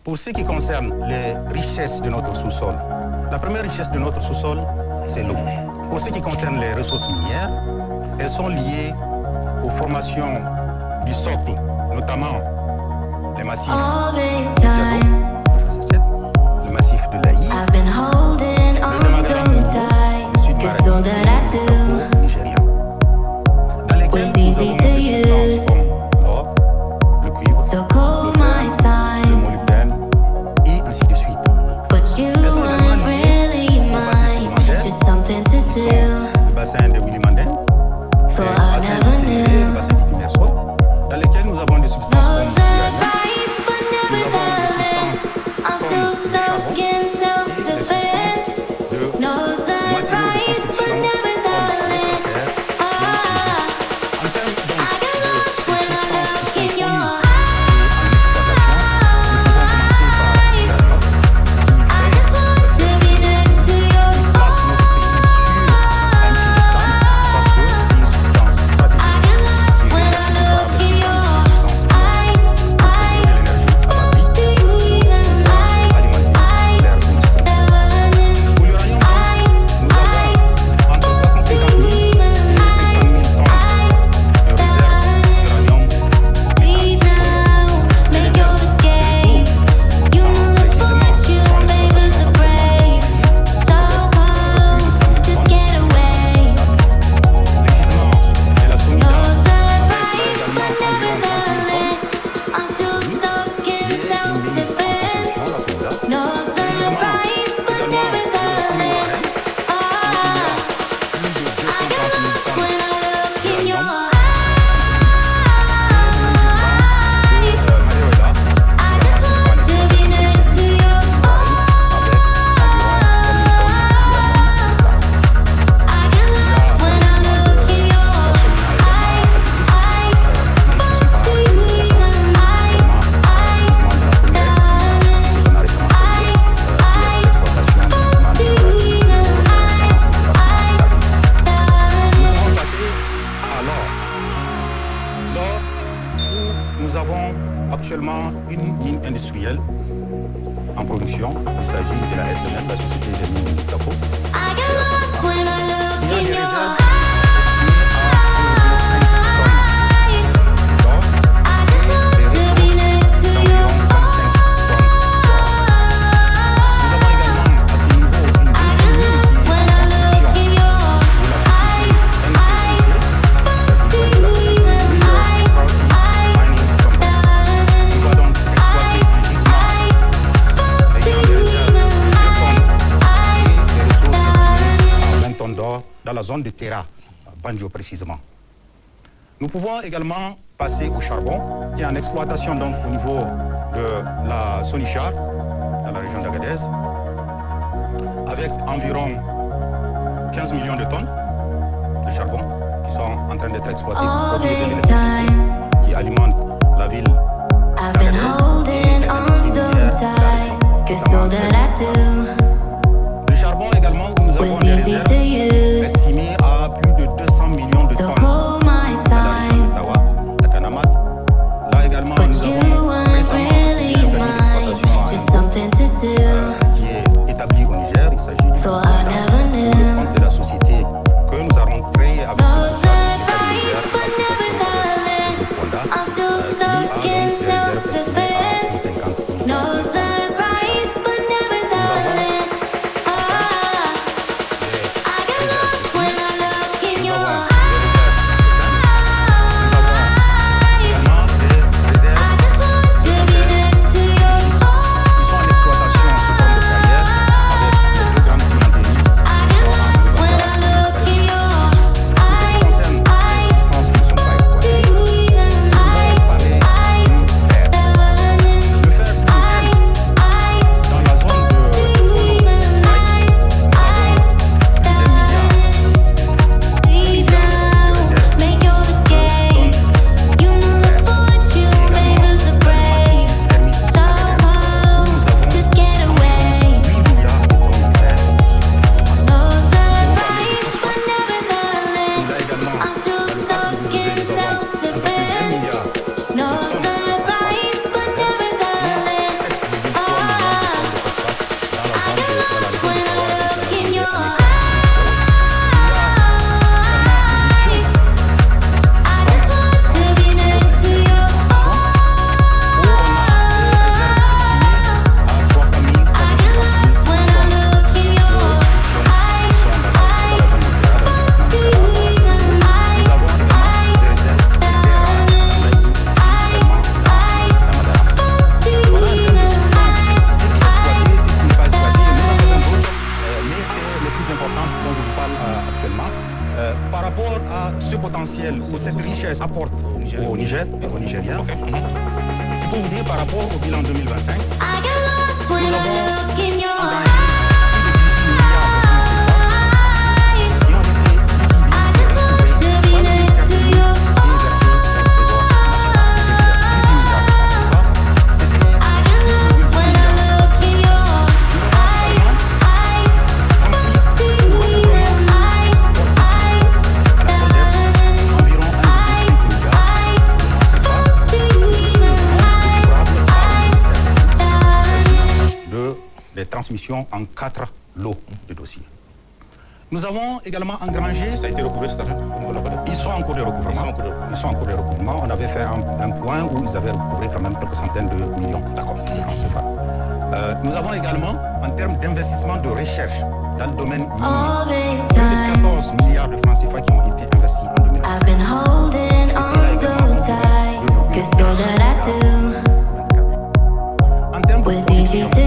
Pour ce qui concerne les richesses de notre sous-sol, la première richesse de notre sous-sol, c'est l'eau. Pour ce qui concerne les ressources minières, elles sont liées aux formations du socle, notamment les massifs de Diallo, de Fassa 7, le massif de Laï, le Damagaramou, le sud Maradi et le Togo nigérien, dans lesquels nous avons des substances comme l'or, le cuivre, le fer, le molybdène et ainsi de suite. Elles sont également liées au bassin sédimentaire, qui sont le bassin de Willy Mandel, le bassin d'Itiméré, le bassin d'Itimersol, dans lesquels nous avons des substances comme l'uranium, nous avons des substances comme le charbon et des substances de matériaux de construction comme le calcaire et le gypse. En termes donc de ces substances qui sont fournies en exploitation, actuellement une mine industrielle en production. Il s'agit de la SMR, la Société des mines de Capo. Il y a des réserves estimées à 1,5 tonnes d'or, des ressources d'environ 25 tonnes d'or. Nous avons également à ce niveau une deuxième mine qui est en construction pour la société NPCC. Il s'agit de la société New York Property Mining Company. On va donc exploiter un gisement ayant des réserves de tonnes et des ressources estimées à 20 tonnes d'or dans la zone de Terra, à Banjo précisément. Nous pouvons également passer au charbon, qui est en exploitation donc au niveau de la Sonichar, dans la région d'Agadez, avec environ 15 millions de tonnes de charbon qui sont en train d'être exploités pour produire de l'électricité qui alimente la ville d'Agadez et les industries minières de la région, notamment celle. Le charbon également, où nous avons des réserves estimées à plus de 200 millions de tonnes dans la région d'Ottawa, Takanamat. Là également, nous avons récemment obtenu un permis d'exploitation qui est établi au Niger. Il s'agit du pour le compte de la société que nous avons créée avec ce l'État du Niger, en participation avec le Fonda, qui a donc des réserves estimées à industrielle où cette richesse apporte au Niger et aux Nigériens. Je peux vous dire par rapport au bilan 2025, nous avons engagé transmission en 4 lots de dossiers. Nous avons également engrangé... Ça a été recouvré cet argent? Ils sont en cours de recouvrement. Ils sont en cours de recouvrement. On avait fait un point où ils avaient recouvré quand même quelques centaines de millions. D'accord. Nous avons également, en termes d'investissement de recherche dans le domaine minier, plus de 14 milliards de francs CFA qui ont été investis en 2025. C'était là également. En termes de production,